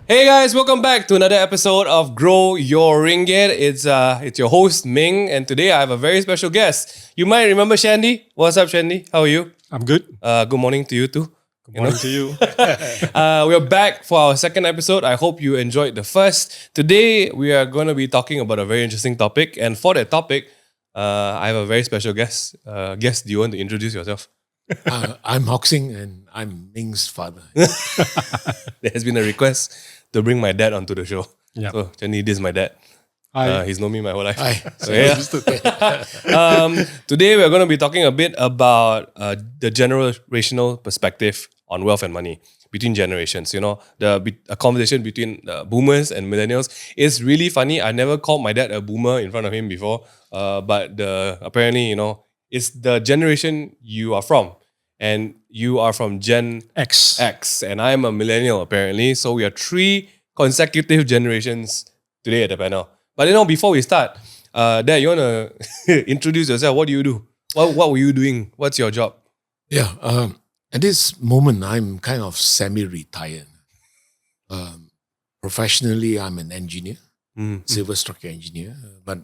Hey guys, welcome back to another episode of Grow Your Ringgit. It's your host Ming, and today I have a very special guest. You might remember Shandy. What's up, Shandy? How are you? I'm good. Good morning to you too. Good morning to you. We are back for our second episode. I hope you enjoyed the first. Today we are going to be talking about a very interesting topic, and for that topic, I have a very special guest. Guest, do you want to introduce yourself? I'm Hoxing and I'm Ming's father. There has been a request to bring my dad onto the show. Yeah. So, Shandy, this is my dad. Hi. He's known me my whole life. Hi. So, yeah. Today we're going to be talking a bit about the generational perspective on wealth and money between generations. You know, a conversation between boomers and millennials is really funny. I never called my dad a boomer in front of him before, but apparently, you know, it's the generation you are from, and you are from Gen X. and I am a millennial apparently. So we are 3 consecutive generations today at the panel. But you know, before we start, Dad, you want to introduce yourself? What do you do? What were you doing? What's your job? Yeah. At this moment, I'm kind of semi-retired. Professionally, I'm an engineer, civil structure engineer. But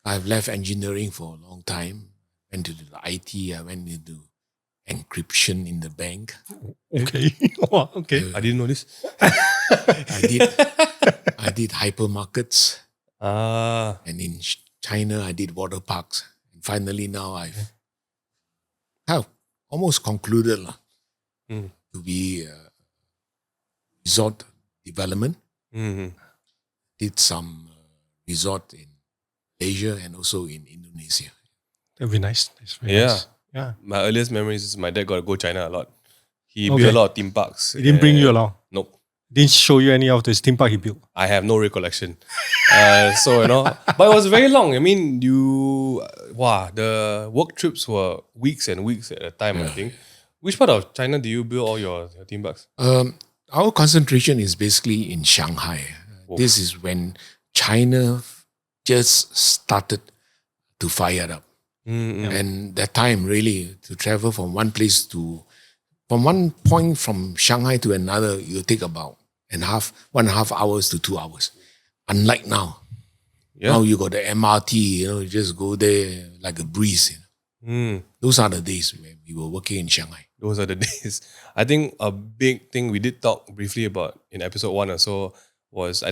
I've left engineering for a long time. Went to the IT. I went into encryption in the bank. Okay. Wow, okay. I didn't know this. I did hypermarkets. Ah, And in China, I did water parks. And finally, now I've have almost concluded to be resort development. Did some resort in Asia and also in Indonesia. That'd be nice. That's very yeah. nice. Yeah. My earliest memories is my dad got to go China a lot. He Okay. built a lot of theme parks. He didn't bring you and- along. Nope. Didn't show you any of the theme park he built. I have no recollection. So, you know, but it was very long. I mean, the work trips were weeks and weeks at a time, I think. Which part of China do you build all your theme parks? Our concentration is basically in Shanghai. This is when China just started to fire up. And that time really to travel from one point from Shanghai to another, you take about 1.5 hours to 2 hours. Unlike now. Yeah. Now you got the MRT, you just go there like a breeze. Those are the days when we were working in Shanghai. Those are the days. I think a big thing we did talk briefly about in episode 1 or so was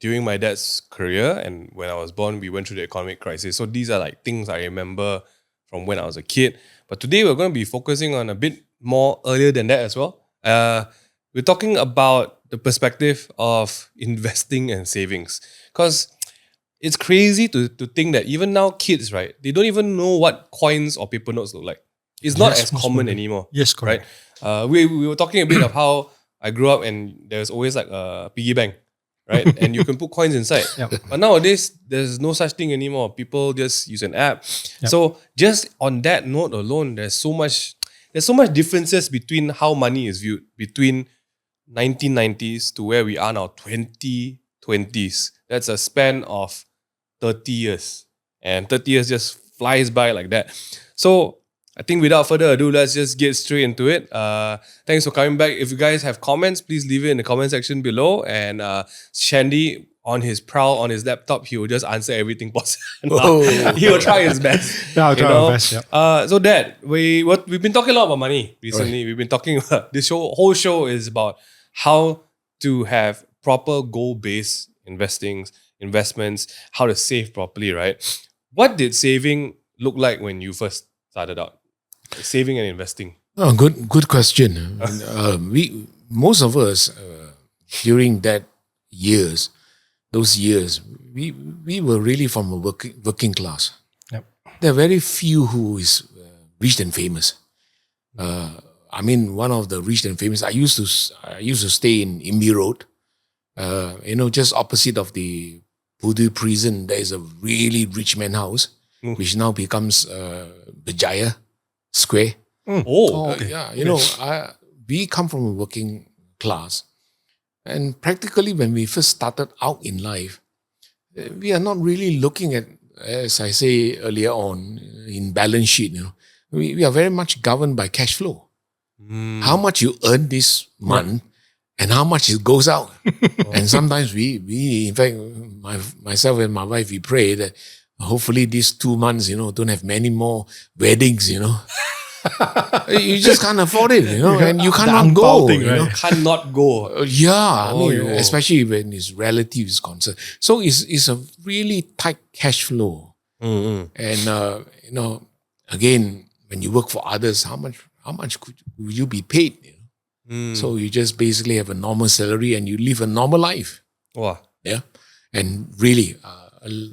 during my dad's career, and when I was born, we went through the economic crisis. So these are like things I remember from when I was a kid. But today we're going to be focusing on a bit more earlier than that as well. We're talking about the perspective of investing and savings. Because it's crazy to think that even now kids, right, they don't even know what coins or paper notes look like. It's not as common anymore. Yes, correct. Right? We were talking a bit of how I grew up and there's always like a piggy bank, right? And you can put coins inside. Yep. But nowadays, there's no such thing anymore. People just use an app. Yep. So just on that note alone, there's so much differences between how money is viewed between 1990s to where we are now, 2020s. That's a span of 30 years. And 30 years just flies by like that. So I think without further ado, let's just get straight into it. Thanks for coming back. If you guys have comments, please leave it in the comment section below. And Shandy, on his laptop, he will just answer everything possible. He will try his best. Yeah, I'll try my best. Yeah. So Dad, we've been talking a lot about money recently. Right. We've been talking about whole show is about how to have proper goal-based investments, how to save properly, right? What did saving look like when you first started out? Saving and investing. Oh, good question. Most of us during those years, we were really from a working class. Yep. There are very few who is rich and famous. I mean, one of the rich and famous. I used to stay in Imbi Road. Just opposite of the Pudu prison. There is a really rich man house, which now becomes Berjaya Square. Okay. We come from a working class. And practically when we first started out in life, we are not really looking at, as I say earlier on, in balance sheet. We are very much governed by cash flow. How much you earn this month, and how much it goes out. And sometimes we in fact, myself and my wife, we pray that hopefully these 2 months, don't have many more weddings, You just can't afford it, and you cannot go. thing, right? Cannot go. Yeah, I mean, yo. especially when his relative is concerned. So it's a really tight cash flow. And, again, when you work for others, how much could you be paid? So you just basically have a normal salary and you live a normal life. Wow. Yeah. And really,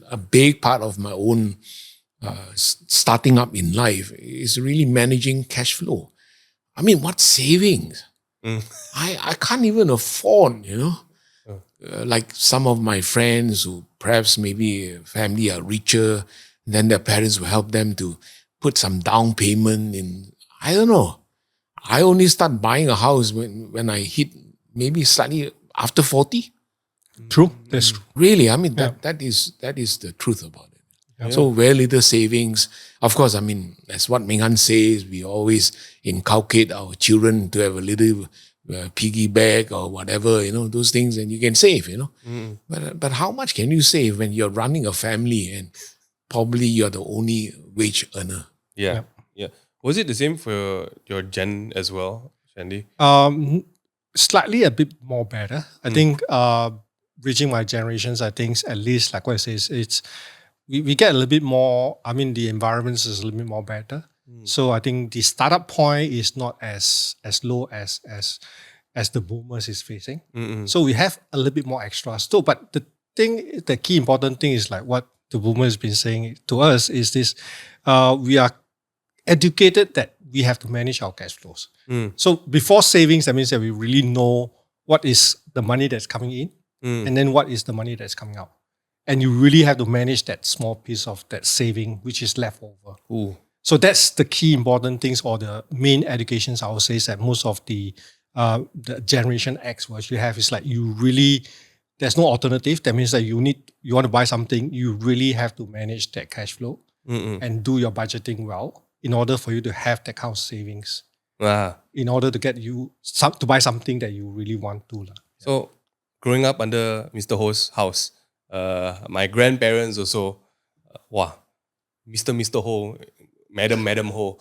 a big part of my own starting up in life is really managing cash flow. I mean, what savings? I can't even afford, like some of my friends who perhaps maybe family are richer, then their parents will help them to put some down payment in. I don't know. I only start buying a house when I hit maybe slightly after 40. True. That's true. Really, I mean, that is the truth about it. So very little savings. Of course, I mean, that's what Ming Han says. We always inculcate our children to have a little piggy bank or whatever, those things, and you can save, But how much can you save when you're running a family and probably you're the only wage earner? Yeah. Was it the same for your gen as well, Shandy? Slightly a bit more better. I think reaching my generations, I think at least like what I say, it's we get a little bit more. I mean, the environment is a little bit more better. So I think the startup point is not as low as the boomers is facing. So we have a little bit more extra still. But the key important thing is like what the boomers been saying to us is this: we are educated that we have to manage our cash flows. So before savings, that means that we really know what is the money that's coming in and then what is the money that's coming out. And you really have to manage that small piece of that saving which is left over. Ooh. So that's the key important things or the main educations I would say that most of the Generation X will actually have is like you really, there's no alternative. That means that you want to buy something, you really have to manage that cash flow and do your budgeting well in order for you to have that kind of savings. In order to get you to buy something that you really want to. So growing up under Mr. Ho's house, my grandparents also, Mr. Ho, Madam Ho.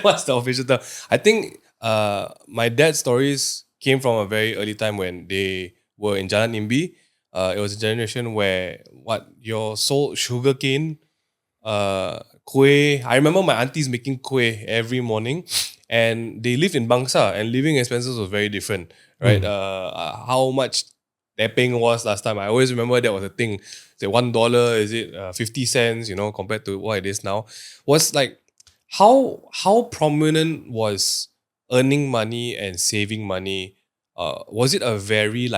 What's the official term? I think my dad's stories came from a very early time when they were in Jalan Imbi. It was a generation where your sold sugarcane, kueh. I remember my aunties making kueh every morning, and they lived in Bangsa, and living expenses was very different, right? How much tapping was last time? I always remember that was a thing. Is it $1? Is it 50 cents? Compared to what it is now, was like how prominent was earning money and saving money? Was it a very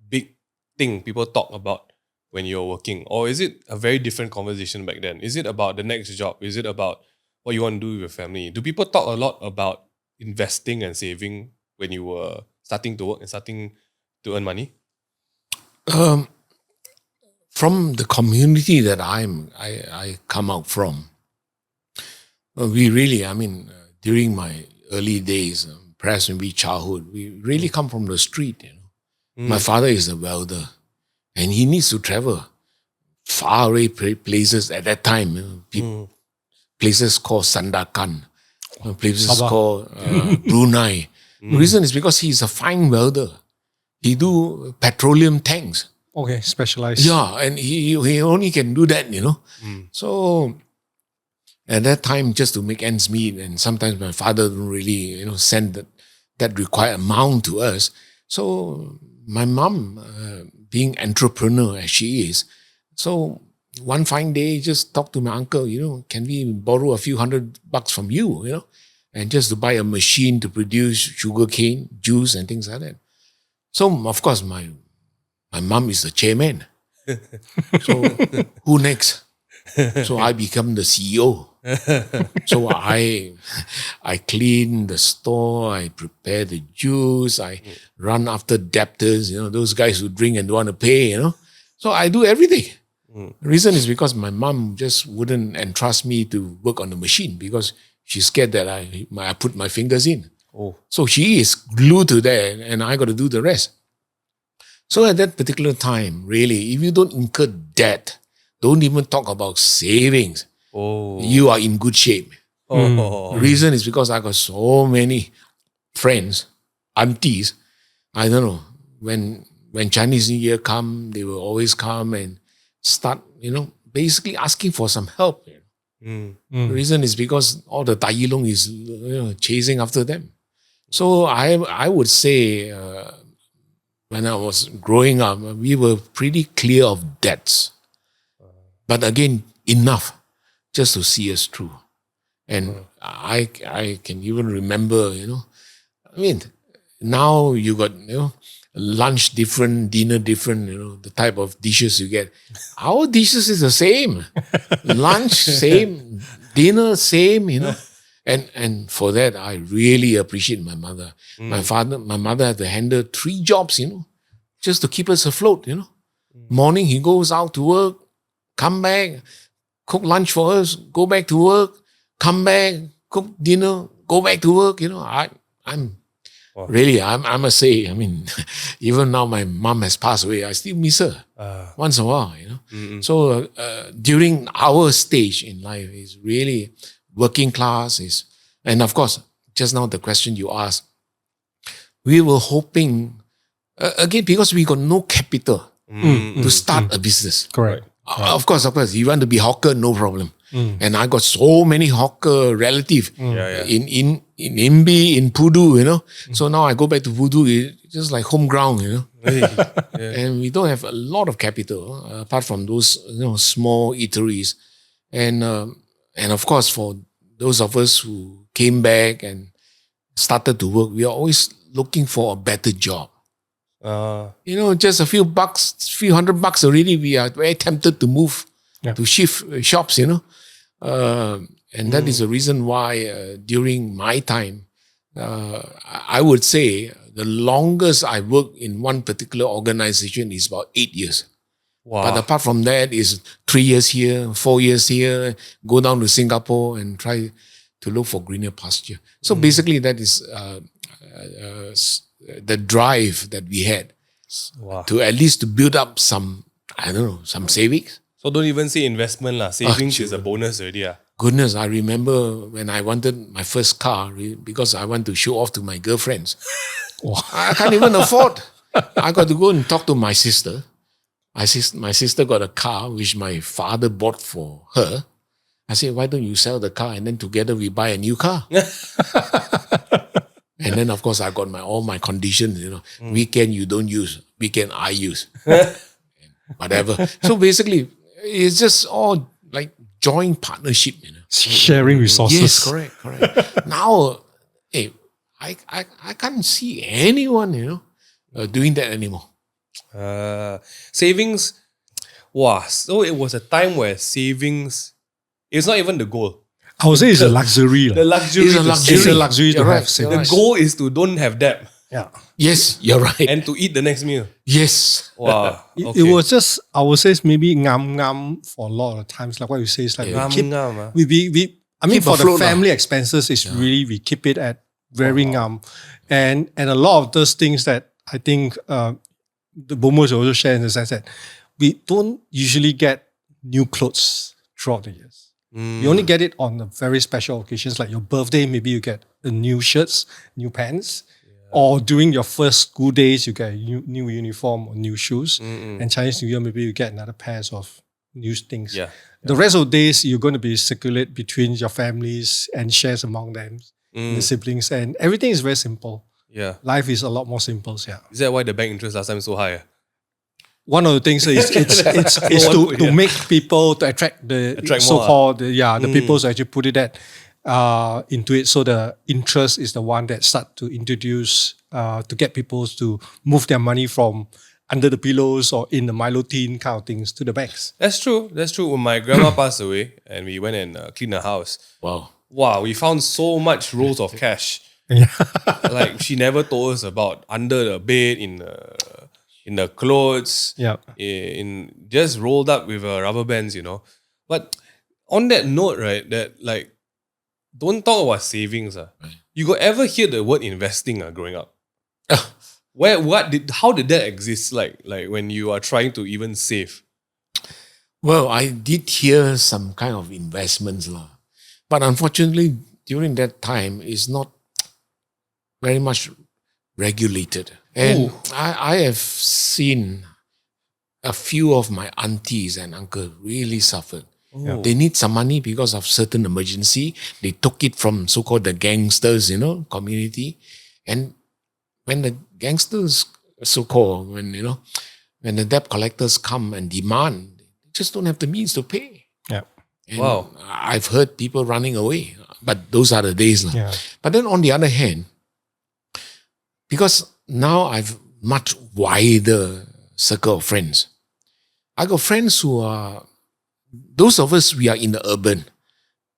big thing people talk about when you're working, or is it a very different conversation back then? Is it about the next job? Is it about what you want to do with your family? Do people talk a lot about investing and saving when you were starting to work and starting to earn money? From the community that I come out from, we really, during my early days, perhaps maybe childhood, we really come from the street. My father is a welder, and he needs to travel far away places at that time. Places called Sandakan, places called Brunei. The reason is because he's a fine welder. He do petroleum tanks. Okay, specialized. Yeah, and he only can do that, So at that time, just to make ends meet, and sometimes my father don't really, send that required amount to us. So my mom, being entrepreneur as she is, so one fine day, just talk to my uncle, can we borrow a few $100 from you, and just to buy a machine to produce sugarcane juice and things like that. So of course, my mom is the chairman. So who next? So I become the CEO. So I clean the store, I prepare the juice, I run after debtors, those guys who drink and don't want to pay, So I do everything. The reason is because my mom just wouldn't entrust me to work on the machine because she's scared that I put my fingers in. Oh. So she is glued to that, and I got to do the rest. So at that particular time, really, if you don't incur debt, don't even talk about savings, Oh. you are in good shape. Oh. The reason is because I got so many friends, aunties. I don't know, when Chinese New Year come, they will always come and start, basically asking for some help. Mm. The reason is because all the Tai Long is chasing after them. So I would say when I was growing up, we were pretty clear of debts. But again, enough just to see us through. And I can even remember, now you got, lunch different, dinner different, the type of dishes you get. Our dishes is the same. Lunch, same. Dinner, same, And for that, I really appreciate my mother. My mother had to handle 3 jobs, just to keep us afloat, Morning, he goes out to work, come back, cook lunch for us, go back to work, come back, cook dinner, go back to work. I'm really, I must say, even now my mom has passed away, I still miss her once in a while, So during our stage in life is really working class and of course, just now the question you asked, we were hoping, again, because we got no capital to start a business. Correct. Of course, you want to be hawker, no problem. And I got so many hawker relatives in Imbi, in Pudu, So now I go back to Pudu, it's just like home ground, And we don't have a lot of capital apart from those small eateries. And of course, for those of us who came back and started to work, we are always looking for a better job. Just a few bucks, few $100 already, we are very tempted to move to shift shops, And that is the reason why during my time, I would say the longest I worked in one particular organization is about 8 years. Wow. But apart from that is 3 years here, 4 years here, go down to Singapore and try to look for greener pasture. So basically that is the drive that we had to at least to build up some savings. So don't even say investment lah. Savings is a bonus already. Goodness, I remember when I wanted my first car because I want to show off to my girlfriends. I can't even afford. I got to go and talk to my sister. My sister got a car which my father bought for her. I said, why don't you sell the car and then together we buy a new car? And then, of course, I got all my conditions, Weekend you don't use, weekend I use. Whatever. So basically, it's just all like joint partnership, Sharing resources. Yes, correct. Now, I can't see anyone, doing that anymore. Savings, so it was a time where savings, it's not even the goal. I would say it's a luxury. The luxury. It's a luxury. It's a luxury to You're have right. savings. The goal is to don't have debt Yeah. Yes, you're right. and to eat the next meal. Yes. Wow. It was just, I would say, it's maybe ngam for a lot of times. Like what you say, it's like Ngam, we keep, ngam, ah. we for the afloat, family expenses, it's really, we keep it at very ngam. And a lot of those things that I think the boomers also share in the sense that we don't usually get new clothes throughout the years. You only get it on the very special occasions like your birthday, maybe you get the new shirts, new pants. Or during your first school days, you get a new uniform or new shoes. And Chinese New Year, maybe you get another pairs of new things. Yeah. The rest of the days, you're going to be circulate between your families and shares among them, the siblings. And everything is very simple. Yeah. Life is a lot more simple. Yeah. Is that why the bank interest last time is so high? One of the things is it's to make people, to attract the Attract more, so-called, the people who actually put it into it. So the interest is the one that start to introduce, to get people to move their money from under the pillows or in the Milo tin kind of things to the banks. That's true. When my grandma passed away and we went and cleaned the house, wow, we found so much rolls of cash. Like she never told us about under the bed, in the clothes, in just rolled up with rubber bands, But on that note, right, that like don't talk about savings. You got ever hear the word investing growing up? How did that exist? Like when you are trying to even save? Well, I did hear some kind of investments lah, but unfortunately during that time it's not very much regulated. And I have seen a few of my aunties and uncles really suffered. They need some money because of certain emergency. They took it from so-called the gangsters, community. And when the gangsters, so-called, when the debt collectors come and demand, they just don't have the means to pay. Yeah. And I've heard people running away, but those are the days. Yeah. But then on the other hand, because now I've much wider circle of friends. I got friends who are, those of us, we are in the urban.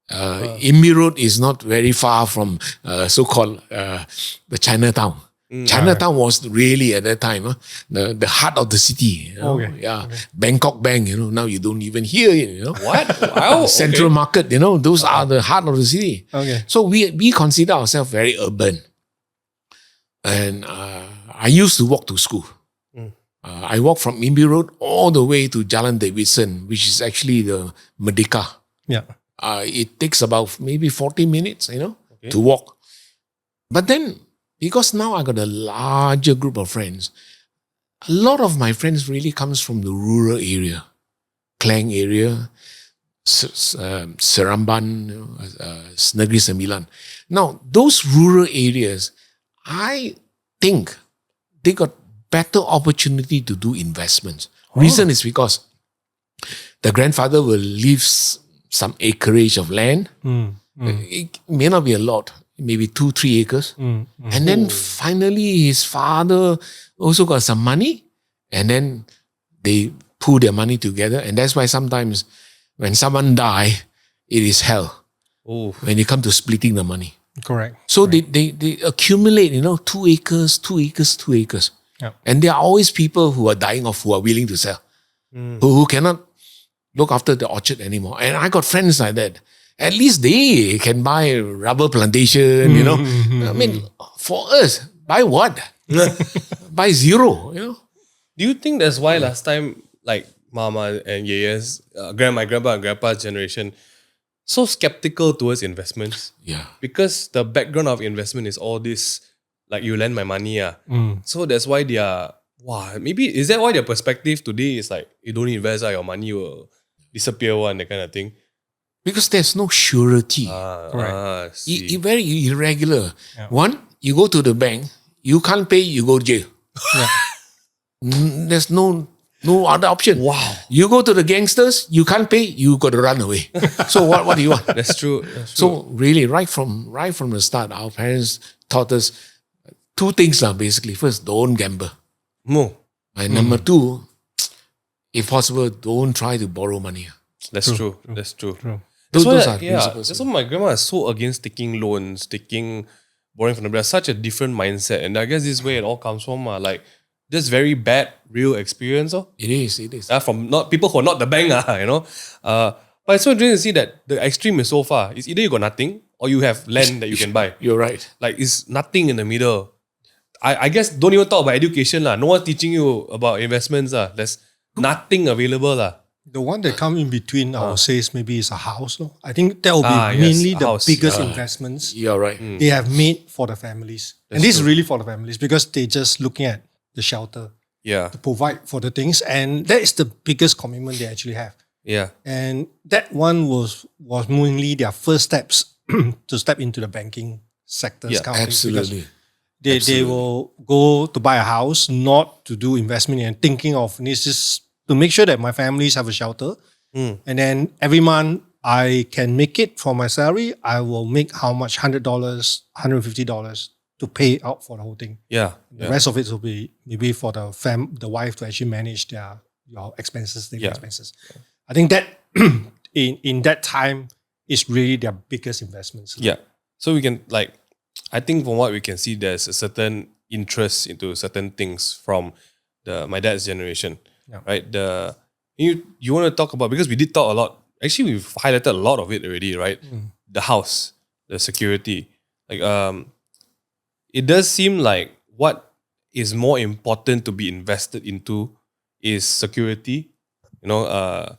Imbi Road is not very far from so-called the Chinatown. Chinatown was really at that time the heart of the city. Bangkok Bank, now you don't even hear it. What? Wow. Central Market, those are the heart of the city. Okay. So we consider ourselves very urban. And I used to walk to school. I walked from Imbi Road all the way to Jalan Davidson, which is actually the Merdeka. Yeah. It takes about maybe 40 minutes, to walk. But then, because now I got a larger group of friends, a lot of my friends really comes from the rural area, Klang area, Seramban, Negeri Sembilan. Now, those rural areas, I think they got better opportunity to do investments. Reason is because the grandfather will leave some acreage of land. It may not be a lot, maybe 2-3 acres. And then finally his father also got some money, and then they pool their money together. And that's why sometimes when someone die, it is hell when you come to splitting the money. Correct. So they accumulate, 2 acres, 2 acres, 2 acres. Yeah. And there are always people who are dying off, who are willing to sell, who cannot look after the orchard anymore. And I got friends like that. At least they can buy rubber plantation, I mean, for us, buy what? Buy zero, Do you think that's why last time, like Mama and Yeye's, my grandpa and grandpa's generation, so skeptical towards investments? Yeah. Because the background of investment is all this, like you lend my money. So that's why they are, maybe, is that why their perspective today is like, you don't invest, your money will disappear, that kind of thing? Because there's no surety. See. Very irregular. One, you go to the bank, you can't pay, you go to jail. There's no other option. Wow. You go to the gangsters, you can't pay, you got to run away. So what do you want? That's true. So really, right from the start, our parents taught us 2 things basically. First, don't gamble. No. And number 2, if possible, don't try to borrow money. That's true. That's true. Those are Yeah, principles. that's why my grandma is so against taking loans, borrowing from the bank. Such a different mindset. And I guess this is where it all comes from. Like, just very bad real experience. It is. From not people who are not the bank. But it's so interesting to see that the extreme is so far. It's either you got nothing or you have land that you can buy. You're right. Like, it's nothing in the middle. I guess don't even talk about education. No one's teaching you about investments. There's nothing available. The one that come in between, I would say, is maybe is a house. No? I think that will be Yes, mainly a the house. biggest investments You're right. they have made for the families. And this is really for the families because they're just looking at the shelter Yeah. to provide for the things. And that is the biggest commitment they actually have. Yeah. And that one was mainly their first steps to step into the banking sector. Yeah, Absolutely. They will go to buy a house, not to do investment and thinking of this is to make sure that my families have a shelter. And then every month I can make it for my salary. I will make how much? $100, $150 to pay out for the whole thing. Yeah. The rest of it will be maybe for the wife to actually manage your expenses, daily expenses. I think that in that time is really their biggest investments. Yeah. So we can I think from what we can see, there's a certain interest into certain things from my dad's generation, right? You want to talk about, because we did talk a lot. Actually, we've highlighted a lot of it already, right? The house, the security. Like it does seem like what is more important to be invested into is security. You know,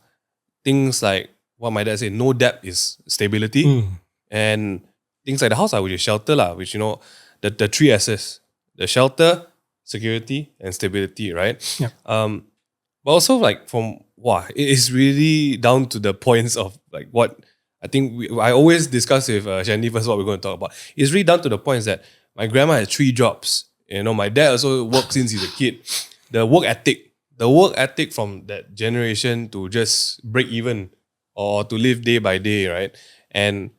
things like what my dad said, no debt is stability. And things like the house, which is shelter, which, you know, the three S's, the shelter, security, and stability, right? Yeah. But also like it is really down to the points of like what I think I always discuss with Shandy first what we're going to talk about. It's really down to the points that my grandma had 3 jobs. You know, my dad also worked since he's a kid. The work ethic from that generation to just break even or to live day by day, right? And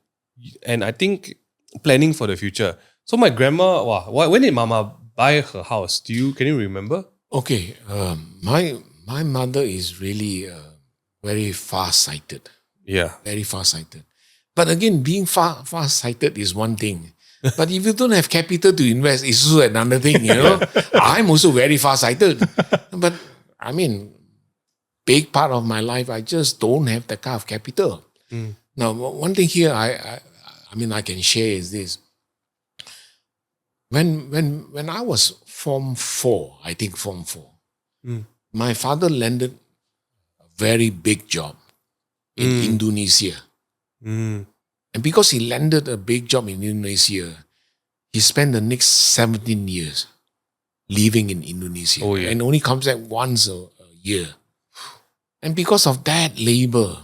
I think planning for the future. So my grandma, when did Mama buy her house? Can you remember? Okay, my mother is really very far-sighted. Yeah. Very far-sighted. But again, being far-sighted is one thing. But if you don't have capital to invest, it's also another thing, you know. I'm also very far-sighted. But I mean, big part of my life, I just don't have that kind of capital. Now, one thing here I can share is this. When I was Form 4, I think Form 4, my father landed a very big job in Indonesia. And because he landed a big job in Indonesia, he spent the next 17 years living in Indonesia. Oh, yeah. And only comes back once a year. And because of that labor,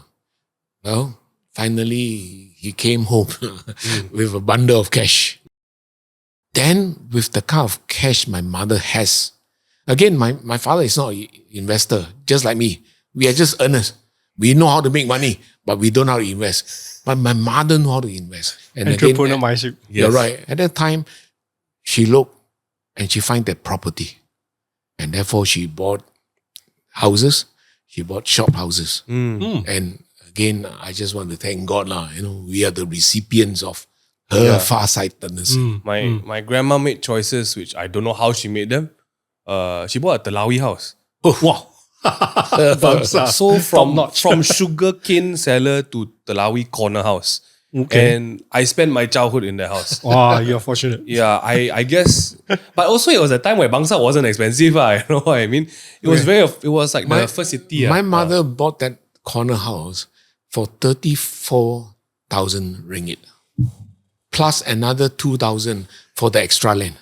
well, finally he came home with a bundle of cash. Then with the kind of cash my mother has, again, my father is not an investor, just like me. We are just earners. We know how to make money, but we don't know how to invest. But my mother know how to invest. And Entrepreneur mindset. You're right. At that time, she looked and she find that property. And therefore she bought houses. She bought shop houses. And again, I just want to thank God. You know, we are the recipients of her far-sightedness. My grandma made choices which I don't know how she made them. She bought a Telawi house. Oh, wow. So from sugarcane cellar to Telawi corner house. Okay. And I spent my childhood in that house. Wow, you're fortunate. Yeah, I guess. But also it was a time where Bangsar wasn't expensive. You know what I mean? It was like the first city. My mother bought that corner house for 34,000 ringgit. Plus another 2,000 for the extra land.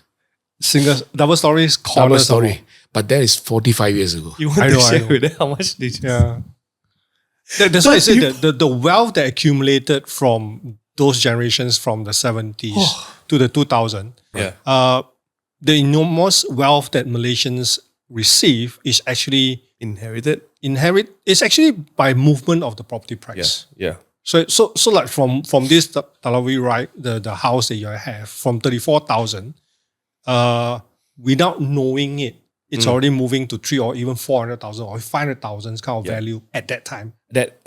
Double stories, corner Double story. But that is 45 years ago. You want to share with them how much did you? Yeah. That's why I say that the wealth that accumulated from those generations from the 70s to the 2000, the enormous wealth that Malaysians receive is actually it's actually by movement of the property price. Yeah. So like from this Telawi, right, the house that you have from 34,000, without knowing it, it's already moving to 3 or even 400,000 or 500,000 kind of value at that time. That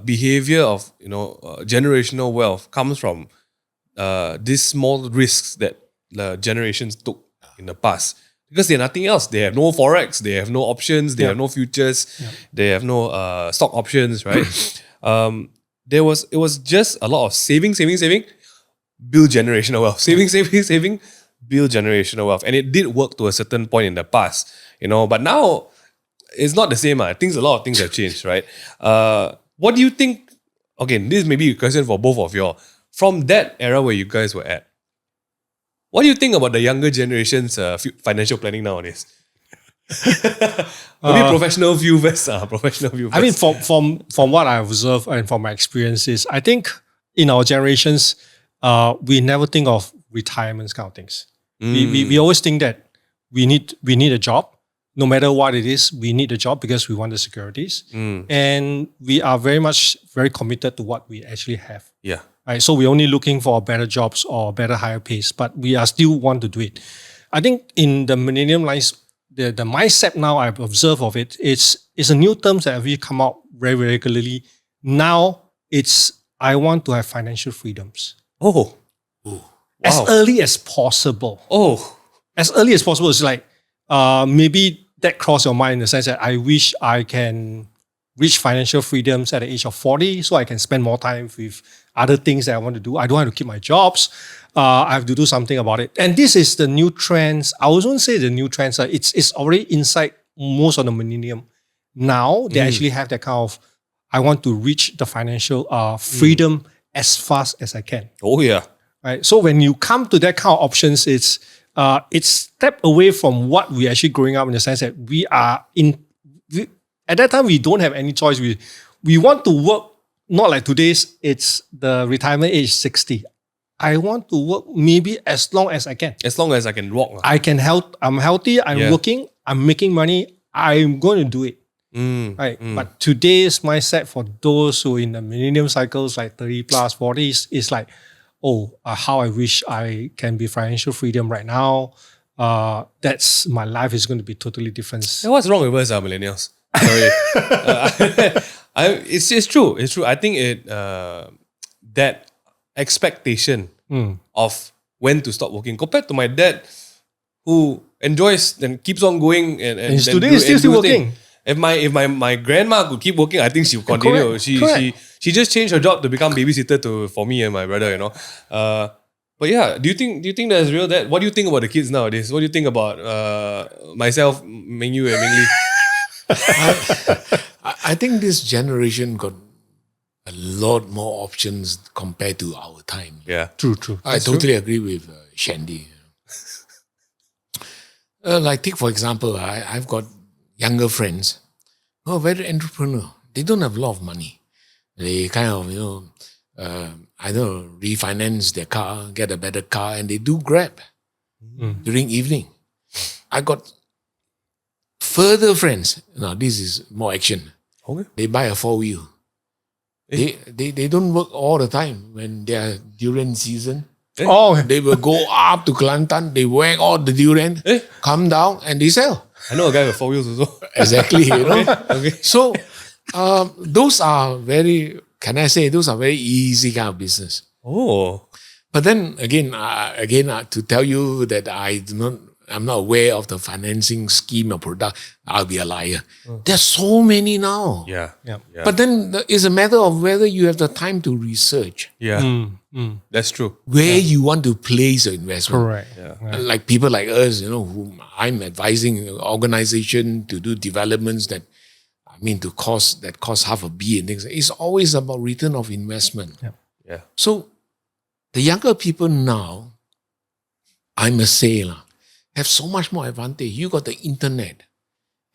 behavior of generational wealth comes from these small risks that the generations took in the past. Because they have nothing else. They have no forex. They have no options. They have no futures. They have no stock options. Right? It was just a lot of saving, build generational wealth. Saving, build generational wealth. And it did work to a certain point in the past, but now it's not the same. A lot of things have changed, right? What do you think? Okay, this may be a question for both of y'all. From that era where you guys were at, what do you think about the younger generation's financial planning nowadays? Maybe professional view first. I mean, from what I observed and from my experiences, I think in our generations, we never think of retirements kind of things. We always think that we need a job. No matter what it is, we need a job because we want the securities. And we are very committed to what we actually have. Yeah. Right? So we're only looking for better jobs or better higher pays, but we are still want to do it. I think in the millennium lines, the mindset now I've observed of it, it's a new term that we come out very regularly. Now it's, I want to have financial freedoms. Oh. Wow. As early as possible. Oh. As early as possible. It's like, maybe that crossed your mind in the sense that I wish I can reach financial freedoms at the age of 40 so I can spend more time with other things that I want to do. I don't have to keep my jobs. I have to do something about it. And this is the new trends. I won't say the new trends. It's already inside most of the millennium. Now they actually have that kind of, I want to reach the financial freedom as fast as I can. Oh yeah. Right. So when you come to that kind of options, it's step away from what we actually growing up in the sense that at that time we don't have any choice. We want to work, not like today's, it's the retirement age 60. I want to work maybe as long as I can. As long as I can walk. I can help. I'm healthy. I'm working. I'm making money. I'm going to do it. Right. But today's mindset for those who in the millennium cycles like 30 plus 40s is like, how I wish I can be financial freedom right now. That's my life is going to be totally different. What's wrong with us, millennials? Sorry. It's true. It's true. I think that expectation of when to stop working compared to my dad, who enjoys and keeps on going and today is still working. If my grandma could keep working, I think she'll continue. Correct. She just changed her job to become babysitter for me and my brother. But yeah, do you think that's real? What do you think about the kids nowadays? What do you think about myself, Mingyu and Mingli? I think this generation got a lot more options compared to our time. Yeah, true. I totally agree with Shandy. Like take for example, I've got younger friends who are very entrepreneur. They don't have a lot of money. They kind of refinance their car, get a better car, and they do Grab during evening. I got further friends. Now this is more action. Okay. They buy a 4-wheel. They don't work all the time when they are durian season. They will go up to Kelantan, they whack all the durian, come down and they sell. I know a guy with 4 wheels also. Exactly, Okay. So those are very easy kind of business. Oh. But then again, to tell you that I'm not aware of the financing scheme or product, I'll be a liar. There's so many now. Yeah. But then it's a matter of whether you have the time to research. Yeah. That's true. Where you want to place your investment. Correct. Yeah. Like people like us, whom I'm advising an organization to do developments that cost half a B and things. It's always about return of investment. Yeah. So the younger people now, I must say, have so much more advantage. You got the internet.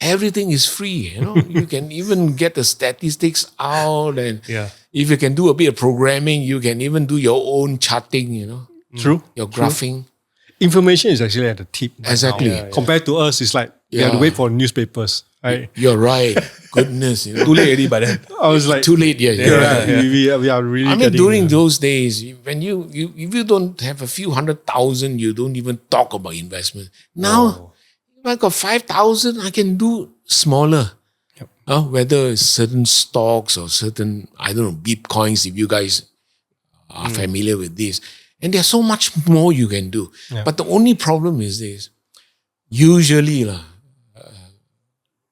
Everything is free. You can even get the statistics out, and if you can do a bit of programming, you can even do your own charting. True. Your graphing. Information is actually at the tip. Exactly. Now. Compared to us, it's like we have to wait for newspapers. Right? You're right. Goodness. Too late already by then. I was like, too late. Yeah. We are really. During those days, when if you don't have a few 100,000, you don't even talk about investment. Now, if I got 5,000, I can do smaller. Whether it's certain stocks or certain, Bitcoins, if you guys are familiar with this. And there's so much more you can do. Yeah. But the only problem is this. Usually,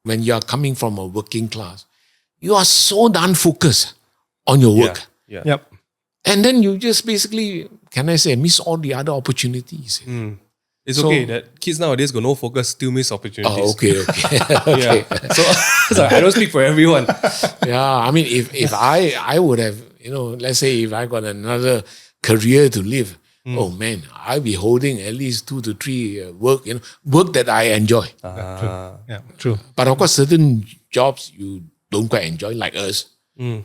when you are coming from a working class, you are so darn focused on your work. Yeah. Yep. And then you just basically, miss all the other opportunities. It's okay that kids nowadays got no focus, still miss opportunities. Oh, okay. Yeah. So I don't speak for everyone. Yeah, if I would have, let's say if I got another career to live, I'll be holding at least 2 to 3 work that I enjoy. True. But of course, certain jobs you don't quite enjoy, like us. But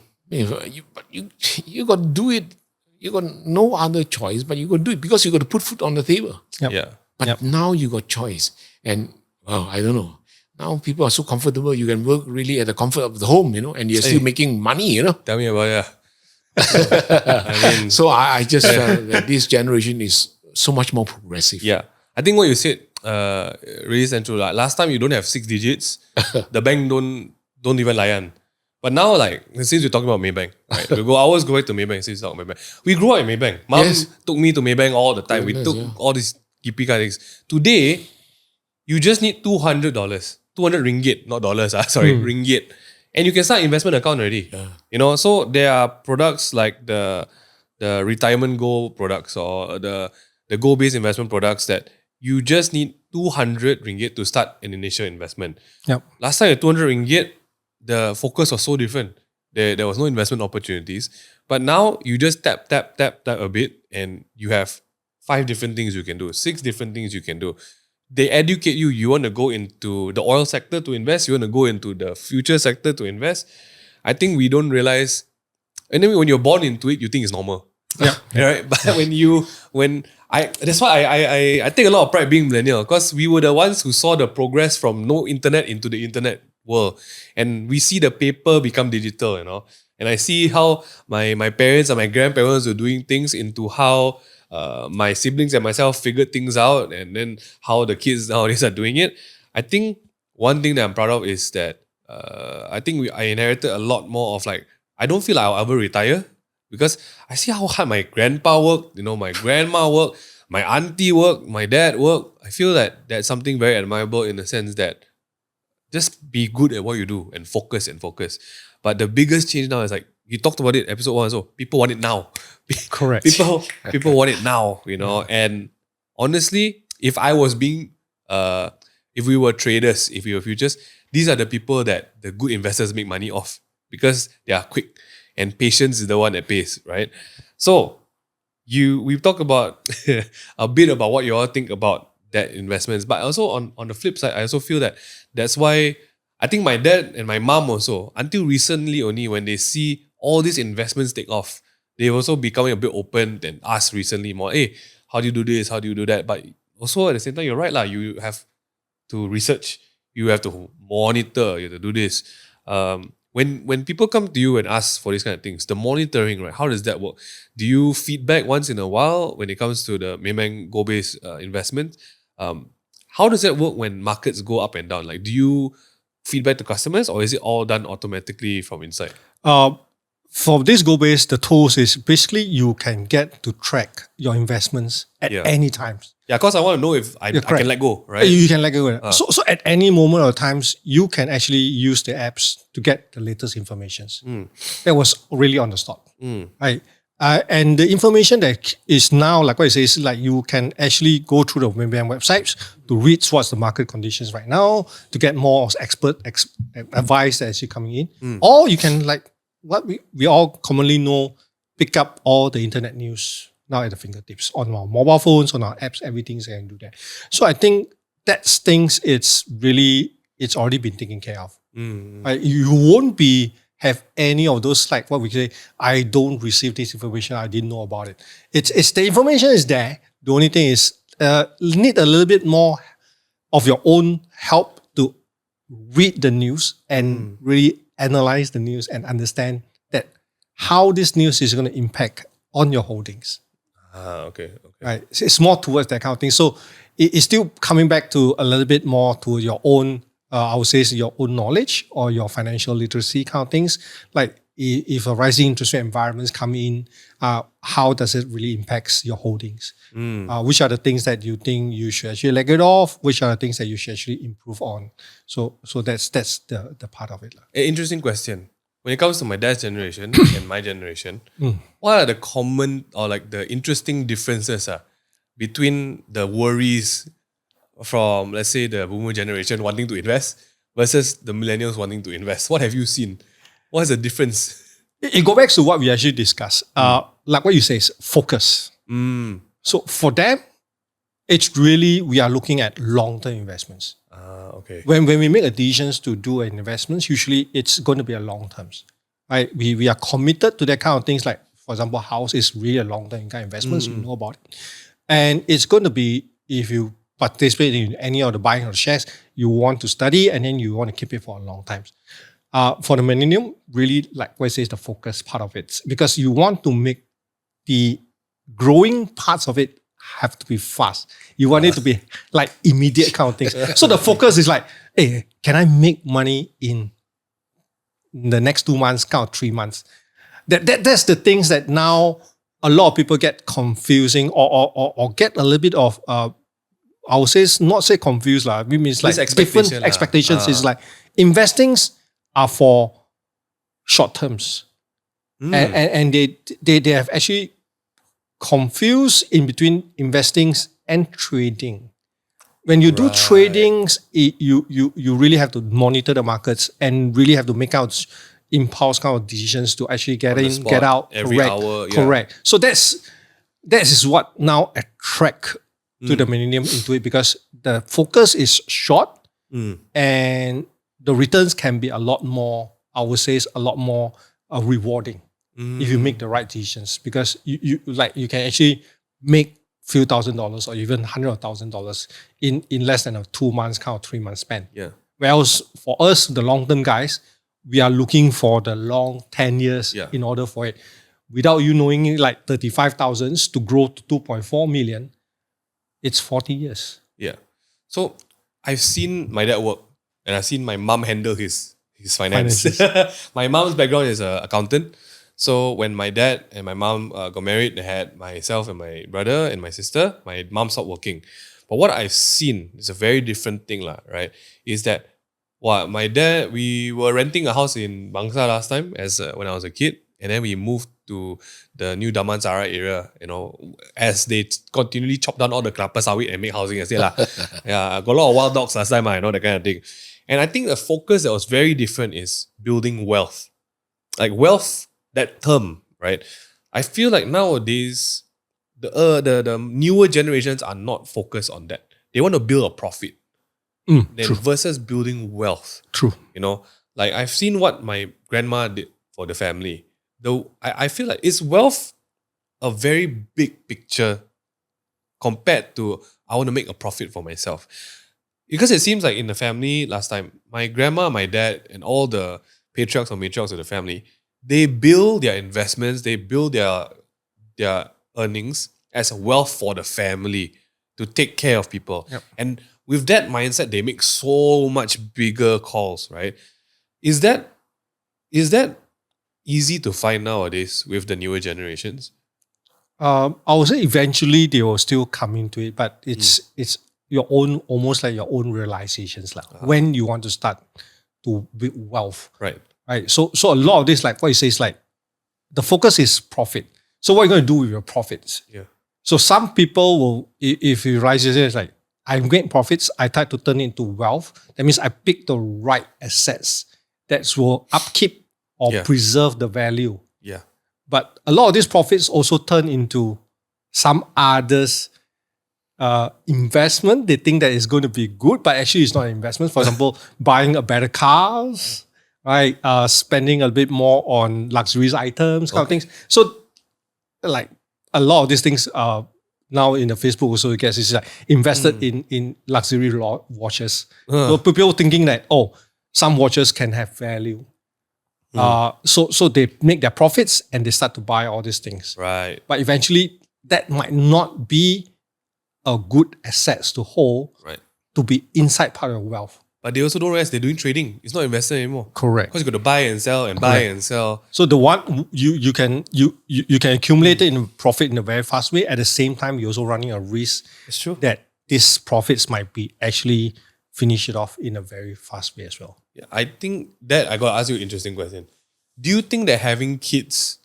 you got to do it. You got no other choice, but you got to do it because you got to put food on the table. Yep. Yeah. But now you got choice, and I don't know. Now people are so comfortable. You can work really at the comfort of the home, and you're still making money. Tell me about it. So I just felt that this generation is so much more progressive. Yeah. I think what you said really central. Like, last time you don't have 6 digits, the bank don't even layan. But now, since we're talking about Maybank, right? We always go back to Maybank since we talk about Maybank. We grew up in Maybank. Mom took me to Maybank all the time. We took all these kipi kind of things. Today, you just need $200. 200 ringgit, not dollars. Ringgit. and you can start investment account already. So there are products like the retirement goal products or the goal-based investment products that you just need 200 ringgit to start an initial investment. Yep. Last time at 200 ringgit, the focus was so different. There was no investment opportunities. But now you just tap a bit and you have 5 different things you can do, 6 different things you can do. They educate you. You want to go into the oil sector to invest. You want to go into the future sector to invest. I think we don't realize. And then when you're born into it, you think it's normal. Yeah. Right. But that's why I take a lot of pride being millennial, because we were the ones who saw the progress from no internet into the internet world. And we see the paper become digital, And I see how my parents and my grandparents were doing things into how my siblings and myself figured things out, and then how the kids nowadays are doing it. I think one thing that I'm proud of is that I think I inherited a lot more of I don't feel like I'll ever retire, because I see how hard my grandpa worked, my grandma worked, my auntie worked, my dad worked. I feel that that's something very admirable in the sense that just be good at what you do and focus. But the biggest change now is you talked about it episode 1 also. People want it now. Correct. People want it now, And honestly, if I was being, if we were traders, if we were futures, these are the people that the good investors make money off, because they are quick and patience is the one that pays, right? So we've talked about a bit about what you all think about that investments, but also on the flip side, I also feel that that's why I think my dad and my mom also, until recently only, when they see all these investments take off, they've also becoming a bit open than us recently more. Hey, how do you do this? How do you do that? But also at the same time, you're right, you have to research, you have to monitor, you have to do this. When people come to you and ask for these kind of things, the monitoring, right? How does that work? Do you feedback once in a while when it comes to the Maybank Goal-Based Investment? How does that work when markets go up and down? Do you feedback to customers, or is it all done automatically from inside? For this goal-based, the tools is basically you can get to track your investments at any time. Yeah, because I want to know if I can let go, right? You can let go. So at any moment or times, you can actually use the apps to get the latest informations. That was really on the spot. Right? And the information that is now, like what I say, is you can actually go through the Maybank websites to read what's the market conditions right now, to get more expert advice that's coming in. Or you can, what we all commonly know, pick up all the internet news now at the fingertips on our mobile phones, on our apps, everything can do that. So I think that's things it's already been taken care of. You won't have any of those, what we say, I don't receive this information, I didn't know about it. It's the information is there. The only thing is need a little bit more of your own help to read the news and really analyze the news and understand that how this news is going to impact on your holdings. Okay. Right. So it's more towards that kind of thing. So it's still coming back to a little bit more to your own, I would say, your own knowledge or your financial literacy kind of things. If a rising interest rate environments come in, how does it really impacts your holdings? Which are the things that you think you should actually let go of? Which are the things that you should actually improve on? So that's the part of it. An interesting question. When it comes to my dad's generation and my generation, what are the common or the interesting differences between the worries from, let's say, the boomer generation wanting to invest versus the millennials wanting to invest? What have you seen? What's the difference? It goes back to what we actually discussed. Like what you say is focus. So for them, it's really, we are looking at long-term investments. Okay. When we make a decisions to do an investment, usually it's going to be a long terms. Right? We are committed to that kind of things. For example, house is really a long-term kind of investments. We know about it. And it's going to be, if you participate in any of the buying of the shares, you want to study and then you want to keep it for a long time. For the millennium, really, like what I say, is the focus part of it. Because you want to make the growing parts of it have to be fast. You want it to be immediate kind of things. So the focus is hey, can I make money in the next 2 months, kind of 3 months? That's the things that now a lot of people get confusing or get a little bit of, I would say, not say confused. It means different expectations. It's investings are for short terms. And they have actually confused in between investing and trading. When you do tradings, you really have to monitor the markets and really have to make out impulse kind of decisions to actually get On the in, spot, get out. every Correct. hour, yeah. Correct. So that is what now attract to the millennium into it, because the focus is short and the returns can be a lot more, I would say, is a lot more rewarding if you make the right decisions, because you can actually make few $1,000s or even $100,000 in less than a 2 months, kind of 3 months span. Yeah. Whereas for us, the long-term guys, we are looking for the long 10 years in order for it. Without you knowing, like 35,000s to grow to 2.4 million, it's 40 years. Yeah. So I've seen my dad work, and I've seen my mom handle his finance. My mom's background is an accountant. So when my dad and my mom got married, they had myself and my brother and my sister. My mom stopped working. But what I've seen is a very different thing, right? Is that my dad, we were renting a house in Bangsa last time when I was a kid. And then we moved to the new Damansara area, as they continually chop down all the kelapa sawit and make housing instead. Yeah, got a lot of wild dogs last time, that kind of thing. And I think the focus that was very different is building wealth. Like wealth, that term, right? I feel like nowadays, the newer generations are not focused on that. They want to build a profit versus building wealth. True. Like I've seen what my grandma did for the family. Though I feel like is wealth a very big picture compared to I want to make a profit for myself. Because it seems like in the family last time, my grandma, my dad, and all the patriarchs or matriarchs of the family, they build their investments, they build their earnings as a wealth for the family to take care of people. Yep. And with that mindset, they make so much bigger calls, right? Is that easy to find nowadays with the newer generations? I would say eventually they will still come into it, but it's your own, almost like your own realizations, when you want to start to build wealth. Right. So a lot of this, like what you say, is like the focus is profit. So what are you going to do with your profits? Yeah. So some people will, if you realize it, it's like, I make profits, I try to turn it into wealth. That means I pick the right assets that will upkeep or preserve the value. Yeah. But a lot of these profits also turn into some others' investment. They think that it's going to be good, but actually it's not an investment. For example, buying a better cars, right? Spending a bit more on luxurious items, kind of things. So, like a lot of these things now in the Facebook also gets is like invested in luxury watches. So people thinking that some watches can have value. So they make their profits and they start to buy all these things. Right. But eventually that might not be a good assets to hold, to be inside part of wealth. But they also don't realize they're doing trading. It's not investing anymore. Correct. Because you got to buy and sell and buy and sell. So the one you can accumulate it in profit in a very fast way. At the same time, you're also running a risk It's true. that these profits might be actually finish it off in a very fast way as well. Yeah, I think that I got to ask you an interesting question. Do you think that having kids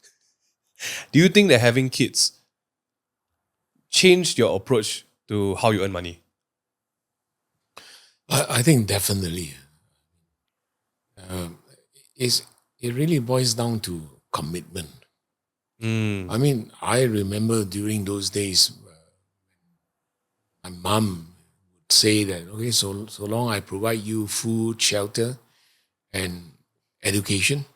changed your approach to how you earn money? I think definitely. It really boils down to commitment. I mean, I remember during those days, my mom would say that, okay, so long I provide you food, shelter, and education,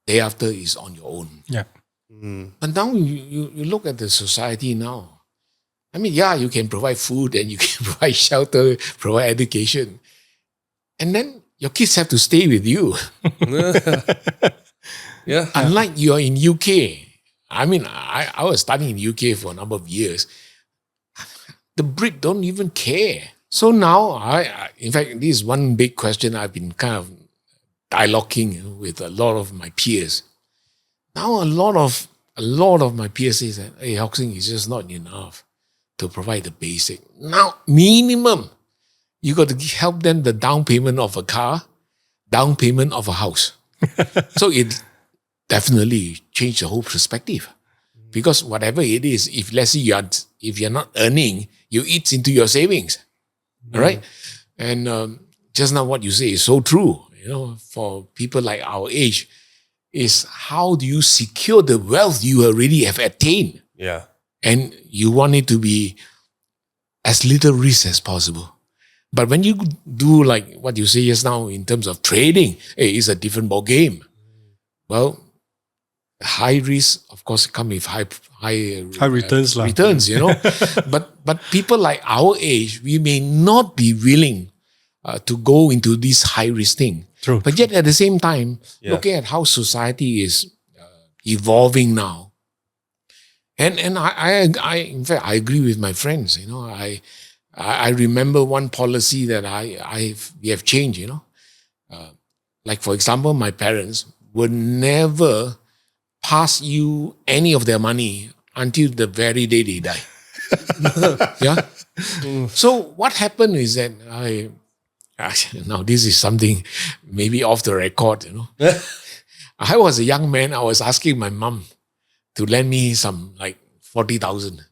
day after is on your own. Yeah. But now you look at the society now. I mean, yeah, you can provide food and you can provide shelter, provide education. And then your kids have to stay with you. Yeah. Unlike you're in UK. I mean, I was studying in UK for a number of years. The Brit don't even care. So now, in fact, this is one big question I've been kind of dialoguing with a lot of my peers. Now, a lot of my peers say that, hey, housing is just not enough to provide the basic. Now, minimum, you got to help them the down payment of a car, down payment of a house. So it definitely changed the whole perspective. Because whatever it is, if let's say if you're not earning, you eat into your savings. All right? And just now what you say is so true. For people like our age, is how do you secure the wealth you already have attained? Yeah. And you want it to be as little risk as possible. But when you do like what you say just now in terms of trading, it's a different ball game. Well, high risk, of course, come with high returns. Returns, but people like our age, we may not be willing to go into this high risk thing. True. But yet at the same time, looking at how society is evolving now, and I in fact I agree with my friends. I remember one policy that we have changed. Like for example, my parents would never pass you any of their money until the very day they die. Yeah. So what happened is that now this is something maybe off the record. I was a young man. I was asking my mom to lend me some like 40,000.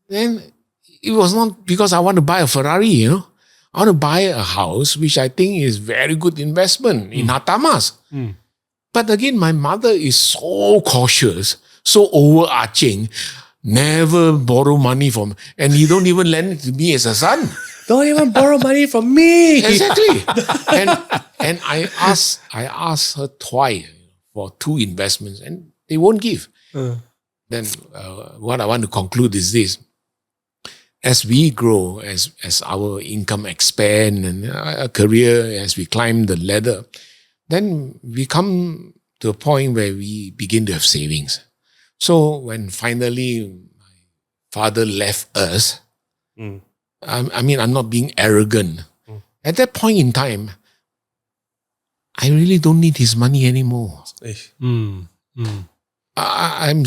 Then it was not because I want to buy a Ferrari. I want to buy a house, which I think is very good investment in Hatamas. But again, my mother is so cautious, so overarching, never borrow money from, and you don't even lend it to me as a son. Don't even borrow money from me. Exactly. and I asked her twice for 2 investments, and they won't give. Then what I want to conclude is this. As we grow, as our income expand and our career, as we climb the ladder, then we come to a point where we begin to have savings. So when finally my father left us, I'm not being arrogant. At that point in time, I really don't need his money anymore. I'm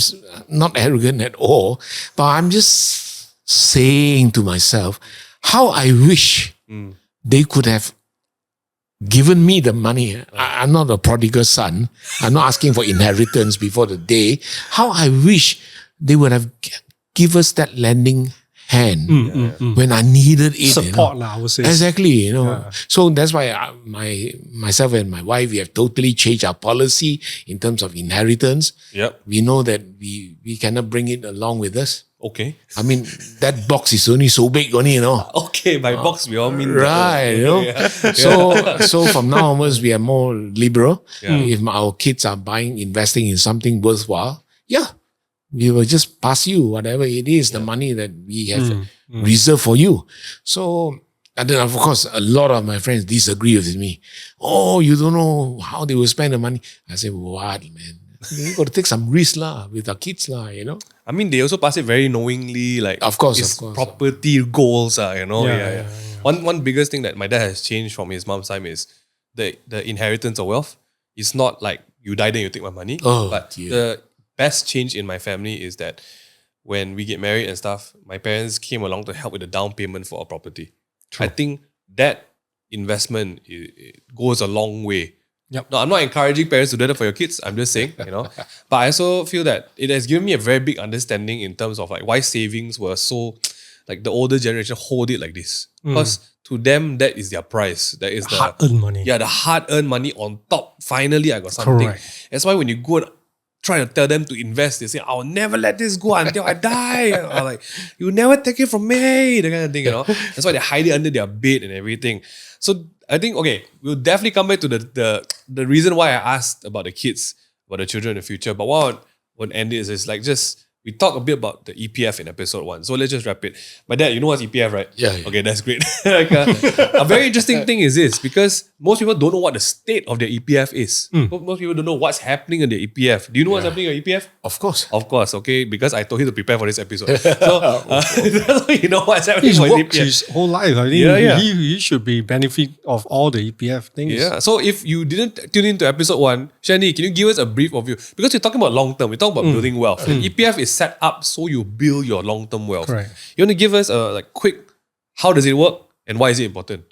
not arrogant at all, but I'm just saying to myself, how I wish they could have given me the money. I'm not a prodigal son. I'm not asking for inheritance before the day. How I wish they would have given us that lending hand when I needed it. Support, I would say. Exactly, So that's why myself and my wife, we have totally changed our policy in terms of inheritance. Yep. We know that we cannot bring it along with us. Okay. I mean, that box is only so big only, Okay, by box we all mean right, So from now onwards, we are more liberal. If our kids are investing in something worthwhile, we will just pass you whatever it is, the money that we have reserved for you. So, and then of course, a lot of my friends disagree with me. Oh, you don't know how they will spend the money. I say, what, man? You got to take some risk with our kids I mean, they also pass it very knowingly, like of course, property goals, One biggest thing that my dad has changed from his mom's time is the inheritance of wealth. It's not like you die then you take my money. The best change in my family is that when we get married and stuff, my parents came along to help with the down payment for our property. True. I think that investment it goes a long way. Yep. No, I'm not encouraging parents to do that for your kids. I'm just saying, But I also feel that it has given me a very big understanding in terms of like why savings were so, like the older generation hold it like this. Because to them, that is their price. That is the hard-earned money. Yeah, the hard-earned money on top. Finally, I got something. Correct. That's why when you go and try to tell them to invest, they say, I'll never let this go until I die. Or like, you never take it from me, that kind of thing, That's why they hide it under their bed and everything. So I think, okay, we'll definitely come back to the reason why I asked about the kids, about the children in the future. But what I want to end is like we talk a bit about the EPF in episode 1. So let's just wrap it. My dad, you know what's EPF, right? Yeah. Okay, that's great. A very interesting thing is this, because most people don't know what the state of their EPF is. Most people don't know what's happening in the EPF. Do you know what's happening in your EPF? Of course. Of course, okay, because I told him to prepare for this episode. So, you know what's happening He's for worked EPF. his whole life. I think he should be benefit of all the EPF things. Yeah. So if you didn't tune into episode 1, Shani, can you give us a brief overview? Because we're talking about long term, we're talking about building wealth. And EPF is set up so you build your long term wealth. Correct. You want to give us a quick, how does it work and why is it important?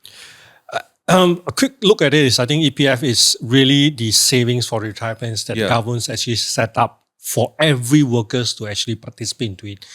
A quick look at it is, I think EPF is really the savings for retirements that governments actually set up for every workers to actually participate into it.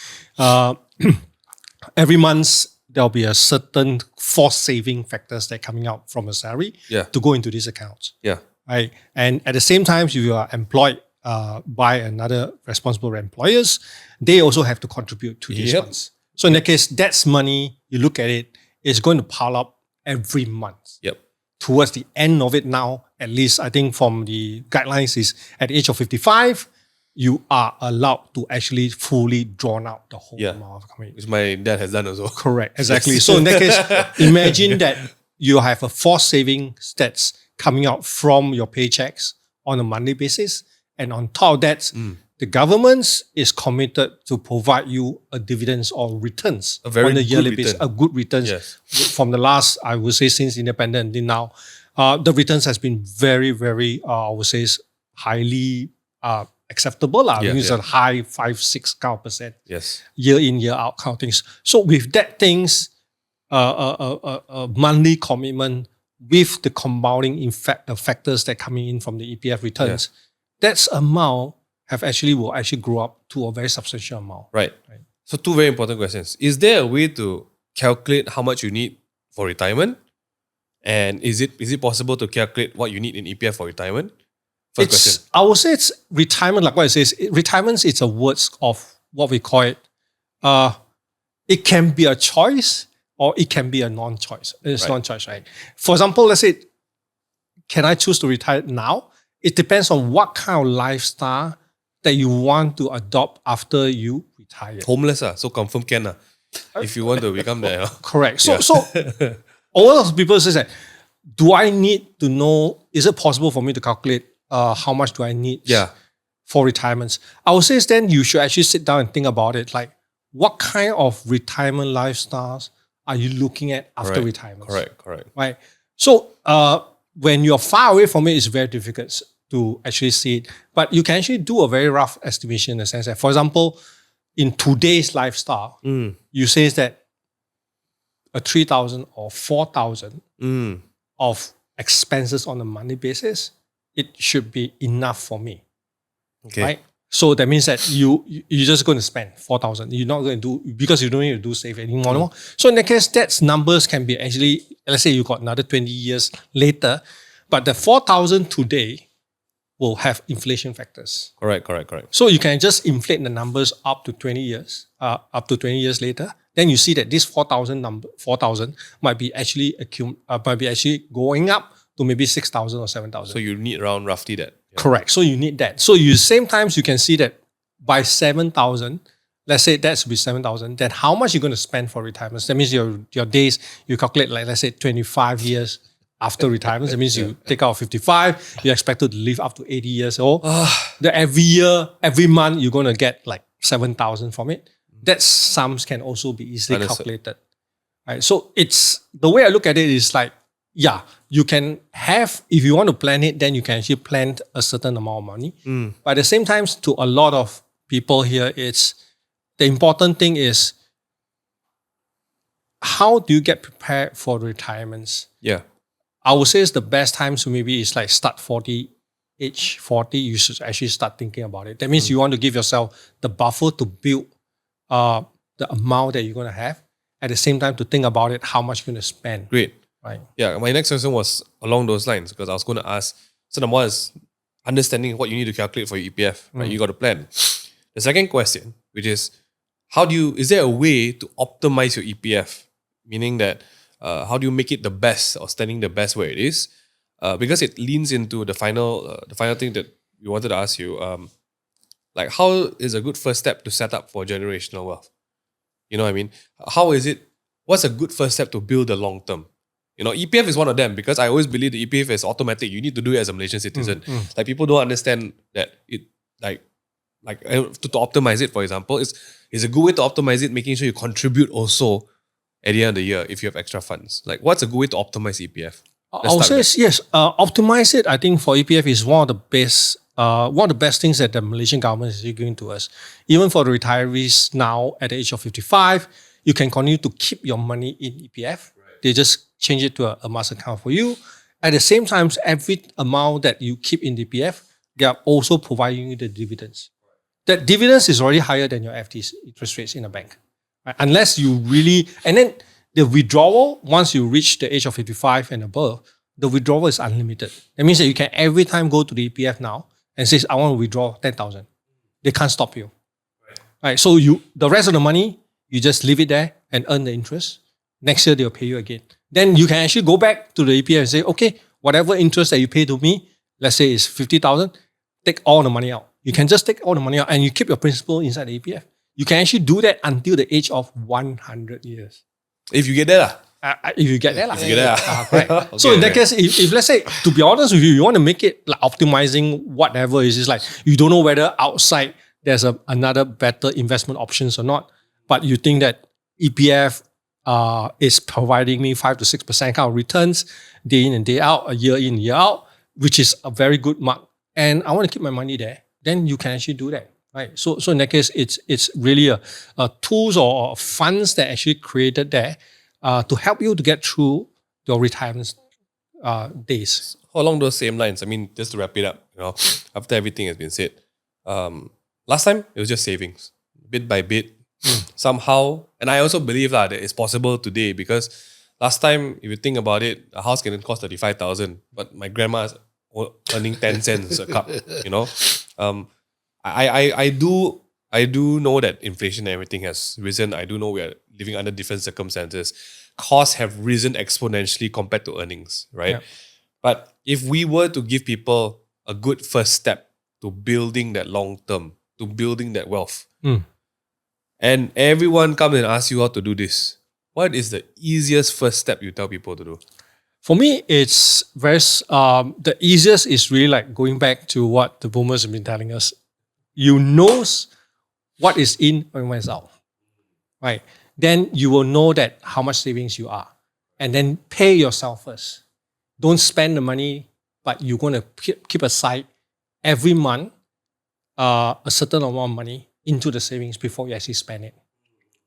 Every month, there'll be a certain forced saving factors that are coming out from a salary to go into these accounts. Yeah. Right. And at the same time, if you are employed by another responsible employers, they also have to contribute to these ones. So in that case, that's money, you look at it, it's going to pile up every month. Yep. Towards the end of it now, at least I think from the guidelines is at the age of 55, you are allowed to actually fully draw out the whole amount of coming. Which my dad has done also. Correct, exactly. So in that case, imagine that you have a forced savings that's coming out from your paychecks on a monthly basis. And on top of that, the government is committed to provide you a dividends or returns on a yearly basis. A good returns from the last, I would say, since independence until now. The returns has been very, very, I would say, highly acceptable. It's a high 5-6 kind of percent. Yes. Year in, year out kind of things. So with that things, a monthly commitment with the compounding the factors that coming in from the EPF returns, that's amount will actually grow up to a very substantial amount. Right. So two very important questions. Is there a way to calculate how much you need for retirement? And is it possible to calculate what you need in EPF for retirement? First question. I would say it's retirement, like what it says. Retirement, it's a words of what we call it. It can be a choice or it can be a non-choice. It's non-choice, right? For example, let's say, can I choose to retire now? It depends on what kind of lifestyle that you want to adopt after you retire. Homeless, so confirm can. If you want to become that. Correct. So a lot of people say that, do I need to know, is it possible for me to calculate how much do I need for retirements? I would say then you should actually sit down and think about it. Like, what kind of retirement lifestyles are you looking at after retirement? Correct. Right. So when you're far away from it, it's very difficult to actually see it. But you can actually do a very rough estimation in the sense that, for example, in today's lifestyle, you say that a 3,000 or 4,000 of expenses on a monthly basis, it should be enough for me. Okay. Right? So that means that you're just going to spend 4,000. You're not going to do, because you don't need to do save anymore. So in that case, that numbers can be actually, let's say you got another 20 years later, but the 4,000 today will have inflation factors. Correct. So you can just inflate the numbers up to 20 years later. Then you see that this 4,000 might be actually going up to maybe 6,000 or 7,000. So you need around roughly that. Yeah. Correct. So you need that. So same times you can see that by 7,000, let's say that's be 7,000, then how much you're going to spend for retirement? That means your days, you calculate like, let's say 25 years after retirement. That means you take out 55, you're expected to live up to 80 years old. Every month, you're going to get like 7,000 from it. That sums can also be easily calculated. Right? So it's, the way I look at it is like, you can have, if you want to plan it, then you can actually plan a certain amount of money. But at the same time, to a lot of people here, it's the important thing is, how do you get prepared for retirements? Yeah. I would say it's the best time, so maybe it's like start 40, age 40, you should actually start thinking about it. That means you want to give yourself the buffer to build the amount that you're going to have. At the same time, to think about it, how much you're going to spend. Great. Right. Yeah, my next question was along those lines, because I was going to ask, so number one is understanding what you need to calculate for your EPF, right? You got a plan. The second question, which is, is there a way to optimize your EPF? Meaning that, how do you make it the best or standing the best where it is? Because it leans into the final thing that we wanted to ask you. Like, how is a good first step to set up for generational wealth? You know what I mean? What's a good first step to build the long term? You know, EPF is one of them, because I always believe the EPF is automatic. You need to do it as a Malaysian citizen. Like, people don't understand that to optimize it, for example, is a good way to optimize it, making sure you contribute also at the end of the year if you have extra funds. Like, what's a good way to optimize EPF? I would say yes. Optimize it. I think for EPF is one of the best things that the Malaysian government is giving to us. Even for the retirees now at the age of 55, you can continue to keep your money in EPF. They just change it to a master account for you. At the same time, every amount that you keep in the PF, they are also providing you the dividends. That dividends is already higher than your FD's interest rates in a bank. Right? Unless you really, and then the withdrawal, once you reach the age of 55 and above, the withdrawal is unlimited. That means that you can every time go to the EPF now and say, I want to withdraw 10,000. They can't stop you. Right? So the rest of the money, you just leave it there and earn the interest. Next year, they'll pay you again. Then you can actually go back to the EPF and say, okay, whatever interest that you pay to me, let's say it's 50,000, take all the money out. You can just take all the money out and you keep your principal inside the EPF. You can actually do that until the age of 100 years. If you get there lah. If you get there. If you get there. Right. Okay, so in that case, if let's say, to be honest with you, you want to make it like optimizing whatever, it's just like you don't know whether outside there's another better investment options or not, but you think that EPF is providing me 5 to 6% kind of returns day in and day out, a year in, year out, which is a very good mark. And I want to keep my money there, then you can actually do that. Right. So in that case, it's really a tools or funds that actually created there to help you to get through your retirement days. Along those same lines, I mean, just to wrap it up, after everything has been said, last time it was just savings, bit by bit, somehow. And I also believe that it's possible today because last time, if you think about it, a house can cost 35,000, but my grandma's earning 10 cents a cup. I do know that inflation and everything has risen. I do know we are living under different circumstances. Costs have risen exponentially compared to earnings, right? Yeah. But if we were to give people a good first step to building that long term, to building that wealth, and everyone comes and asks you how to do this, what is the easiest first step you tell people to do? For me, it's very, the easiest is really like going back to what the boomers have been telling us. You know what is in and what is out, right? Then you will know that how much savings you are. And then pay yourself first. Don't spend the money, but you're going to keep aside every month a certain amount of money into the savings before you actually spend it,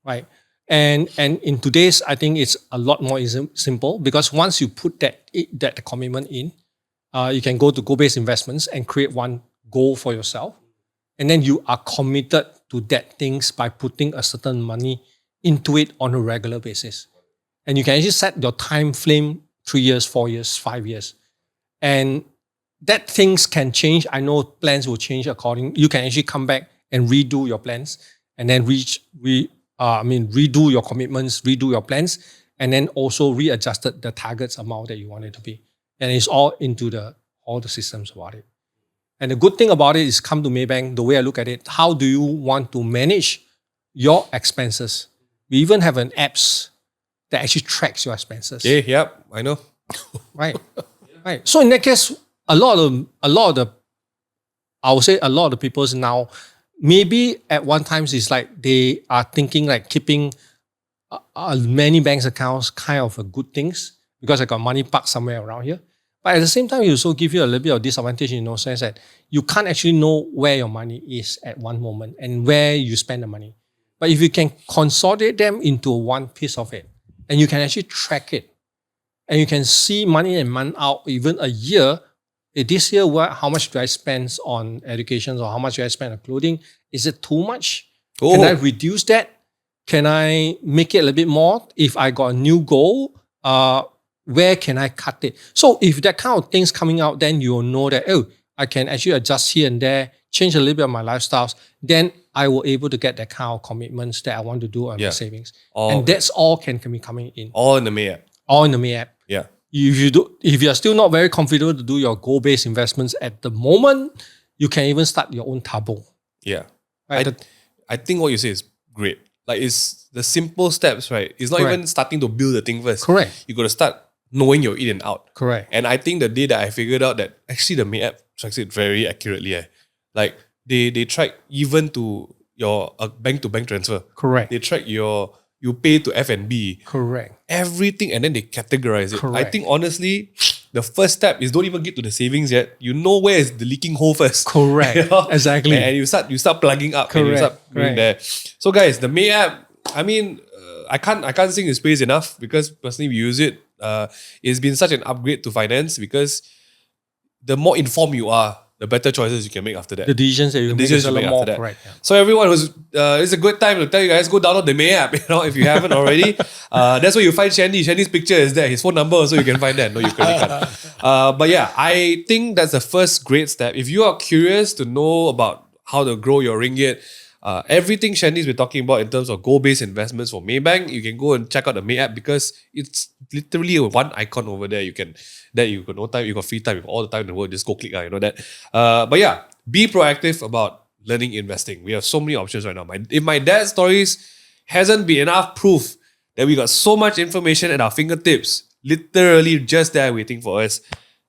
right? And in today's, I think it's a lot more simple because once you put that commitment in, you can go to goal-based investments and create one goal for yourself. And then you are committed to that things by putting a certain money into it on a regular basis. And you can actually set your time frame 3 years, 4 years, 5 years. And that things can change. I know plans will change according. You can actually come back and redo your plans and then redo your commitments, redo your plans, and then also readjusted the targets amount that you want it to be. And it's all into all the systems about it. And the good thing about it is come to Maybank, the way I look at it, how do you want to manage your expenses? We even have an apps that actually tracks your expenses. Yeah, yep, I know. Right. Right. So in that case, I would say a lot of the people now, maybe at one time it's like they are thinking like keeping many banks accounts kind of a good things because I got money parked somewhere around here. But at the same time, it also give you a little bit of disadvantage in the sense that you can't actually know where your money is at one moment and where you spend the money. But if you can consolidate them into one piece of it, and you can actually track it, and you can see money in, month out, even a year, this year, how much do I spend on education or how much do I spend on clothing? Is it too much? Oh. Can I reduce that? Can I make it a little bit more? If I got a new goal, where can I cut it? So if that kind of things coming out, then you will know that, I can actually adjust here and there, change a little bit of my lifestyles. Then I will able to get that kind of commitments that I want to do on my savings. And that's all can be coming in. All in the May app. All in the May app. Yeah. If you are still not very comfortable to do your goal-based investments at the moment, you can even start your own tabo. Yeah. Right? I think what you say is great. Like it's the simple steps, right? It's not even starting to build the thing first. Correct. You got to start knowing your in and out. Correct. And I think the day that I figured out that actually the May app tracks it very accurately. Like they track even to your bank-to-bank transfer. Correct. They track you pay to F&B. Correct. Everything, and then they categorize it. Correct. I think honestly, the first step is don't even get to the savings yet. You know where is the leaking hole first. Correct. Exactly. And you start plugging up. Correct. And you start doing there. So guys, the May app, I mean, I can't sing his praise enough because personally we use it. It's been such an upgrade to finance because the more informed you are, the better choices you can make after that. The decisions that you make decisions is a you lot make more after that. correct. Yeah. So everyone who's, it's a good time to tell you guys, go download the May app, if you haven't already. That's where you find Shandy. Shandy's picture is there. His phone number also you can find that. No, you credit card. But yeah, I think that's the first great step. If you are curious to know about how to grow your ringgit, everything Shandy's been talking about in terms of goal-based investments for Maybank, you can go and check out the May app because it's literally one icon over there. You got no time, you got free time, you got all the time in the world, just go click, you know that. But yeah, be proactive about learning investing. We have so many options right now. If my dad's stories hasn't been enough proof that we got so much information at our fingertips, literally just there waiting for us,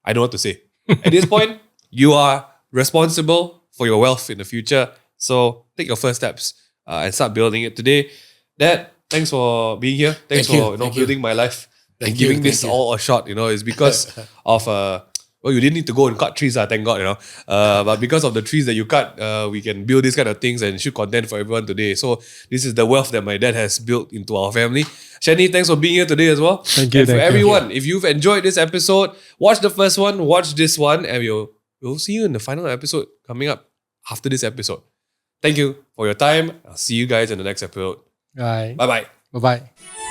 I don't know what to say. At this point, you are responsible for your wealth in the future. So take your first steps and start building it today. Dad, thanks for being here. Thanks for building my life. And giving this all a shot. It's because of you didn't need to go and cut trees, thank God, but because of the trees that you cut, we can build these kind of things and shoot content for everyone today. So this is the wealth that my dad has built into our family. Shani, thanks for being here today as well. Thank you. And for everyone, if you've enjoyed this episode, watch the first one, watch this one, and we'll see you in the final episode coming up after this episode. Thank you for your time. I'll see you guys in the next episode. Right. Bye-bye. Bye-bye.